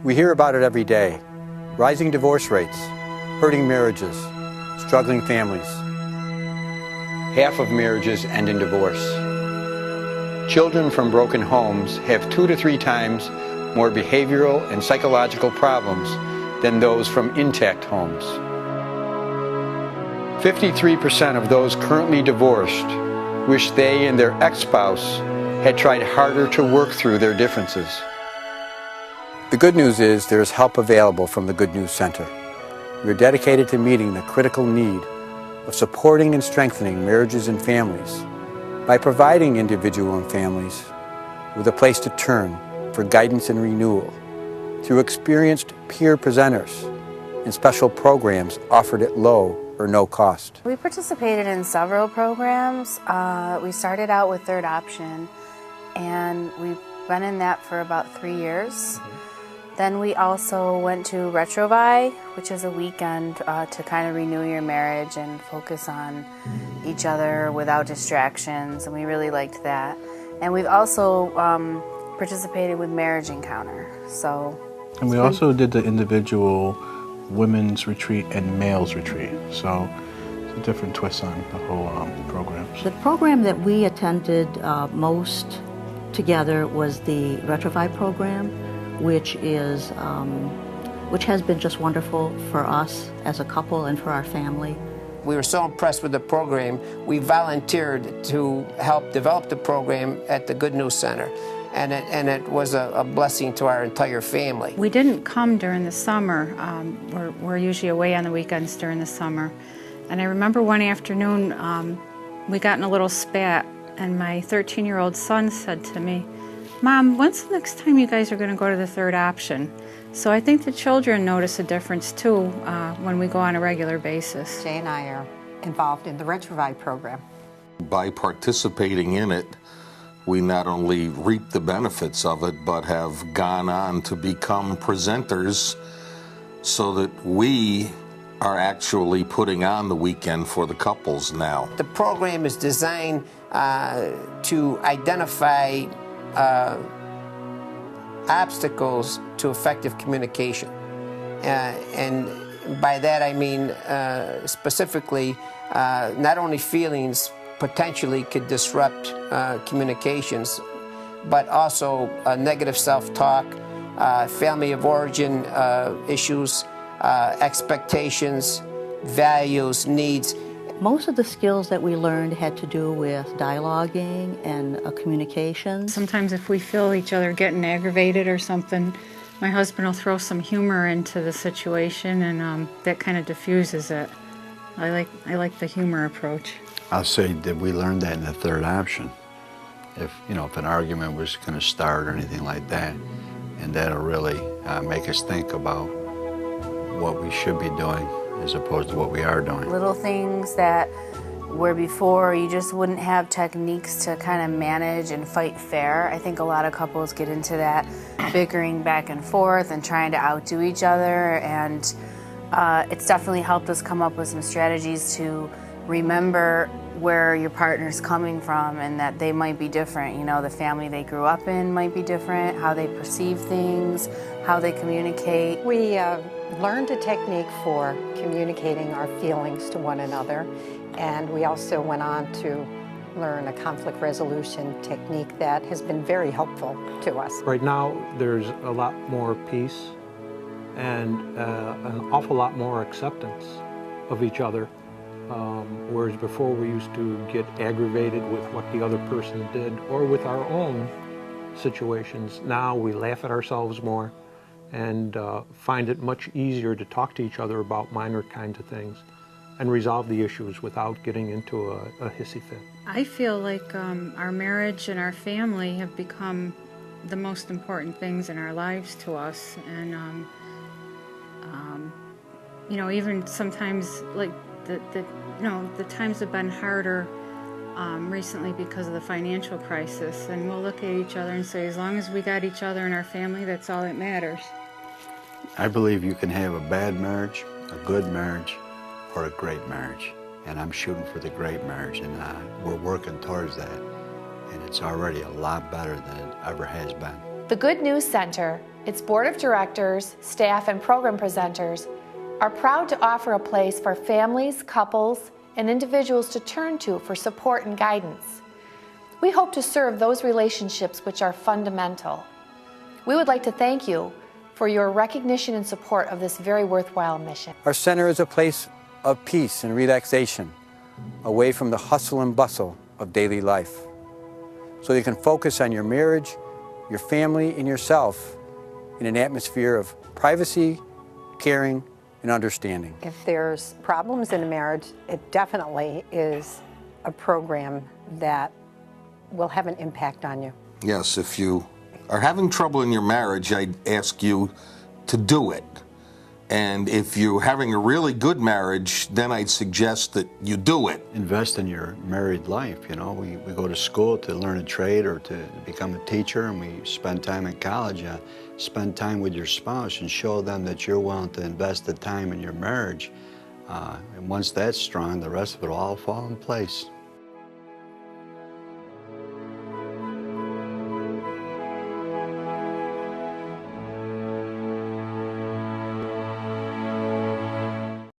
We hear about it every day. Rising divorce rates, hurting marriages, struggling families. Half of marriages end in divorce. Children from broken homes have 2 to 3 times more behavioral and psychological problems than those from intact homes. 53% of those currently divorced wish they and their ex-spouse had tried harder to work through their differences. The good news is there is help available from the Good News Center. We are dedicated to meeting the critical need of supporting and strengthening marriages and families by providing individual and families with a place to turn for guidance and renewal through experienced peer presenters and special programs offered at low or no cost. We participated in several programs. We started out with Third Option, and we've been in that for about 3 years. Then we also went to Retrovi, which is a weekend to kind of renew your marriage and focus on each other without distractions, and we really liked that. And we've also participated with Marriage Encounter. And we also did the individual women's retreat and males retreat. So it's a different twist on the whole program. The program that we attended most together was the Retrovi program, which has been just wonderful for us as a couple and for our family. We were so impressed with the program, we volunteered to help develop the program at the Good News Center. And it was a blessing to our entire family. We didn't come during the summer. We're usually away on the weekends during the summer. And I remember one afternoon, we got in a little spat, and my 13-year-old son said to me, "Mom, when's the next time you guys are going to go to the Third Option?" So I think the children notice a difference too when we go on a regular basis. Jay and I are involved in the Retrovi program. By participating in it, we not only reap the benefits of it, but have gone on to become presenters so that we are actually putting on the weekend for the couples now. The program is designed to identify obstacles to effective communication. And by that I mean specifically not only feelings potentially could disrupt communications, but also negative self-talk, family of origin issues, expectations, values, needs. Most of the skills that we learned had to do with dialoguing and communication. Sometimes if we feel each other getting aggravated or something, my husband will throw some humor into the situation, and that kind of diffuses it. I like the humor approach. I'll say that we learned that in the Third Option. If an argument was going to start or anything like that, and that'll really make us think about what we should be doing as opposed to what we are doing. Little things that where before you just wouldn't have techniques to kind of manage and fight fair. I think a lot of couples get into that bickering back and forth and trying to outdo each other, and it's definitely helped us come up with some strategies to remember where your partner's coming from and that they might be different. The family they grew up in might be different, how they perceive things, how they communicate. We learned a technique for communicating our feelings to one another, and we also went on to learn a conflict resolution technique that has been very helpful to us. Right now there's a lot more peace and an awful lot more acceptance of each other. Whereas before we used to get aggravated with what the other person did or with our own situations. Now we laugh at ourselves more and find it much easier to talk to each other about minor kinds of things and resolve the issues without getting into a hissy fit. I feel like our marriage and our family have become the most important things in our lives to us, and even sometimes like the times have been harder recently because of the financial crisis, and we'll look at each other and say, as long as we got each other and our family, that's all that matters. I believe you can have a bad marriage, a good marriage, or a great marriage. And I'm shooting for the great marriage, and we're working towards that. And it's already a lot better than it ever has been. The Good News Center Its board of directors, staff, and program presenters are proud to offer a place for families, couples, and individuals to turn to for support and guidance. We hope to serve those relationships which are fundamental. We would like to thank you for your recognition and support of this very worthwhile mission. Our center is a place of peace and relaxation, away from the hustle and bustle of daily life, so you can focus on your marriage, your family, and yourself in an atmosphere of privacy, caring, and understanding. If there's problems in a marriage, it definitely is a program that will have an impact on you. Yes, if you are having trouble in your marriage, I'd ask you to do it. And if you're having a really good marriage, then I'd suggest that you do it. Invest in your married life, you know. We go to school to learn a trade or to become a teacher, and we spend time in college. Spend time with your spouse and show them that you're willing to invest the time in your marriage. And once that's strong, the rest of it will all fall in place.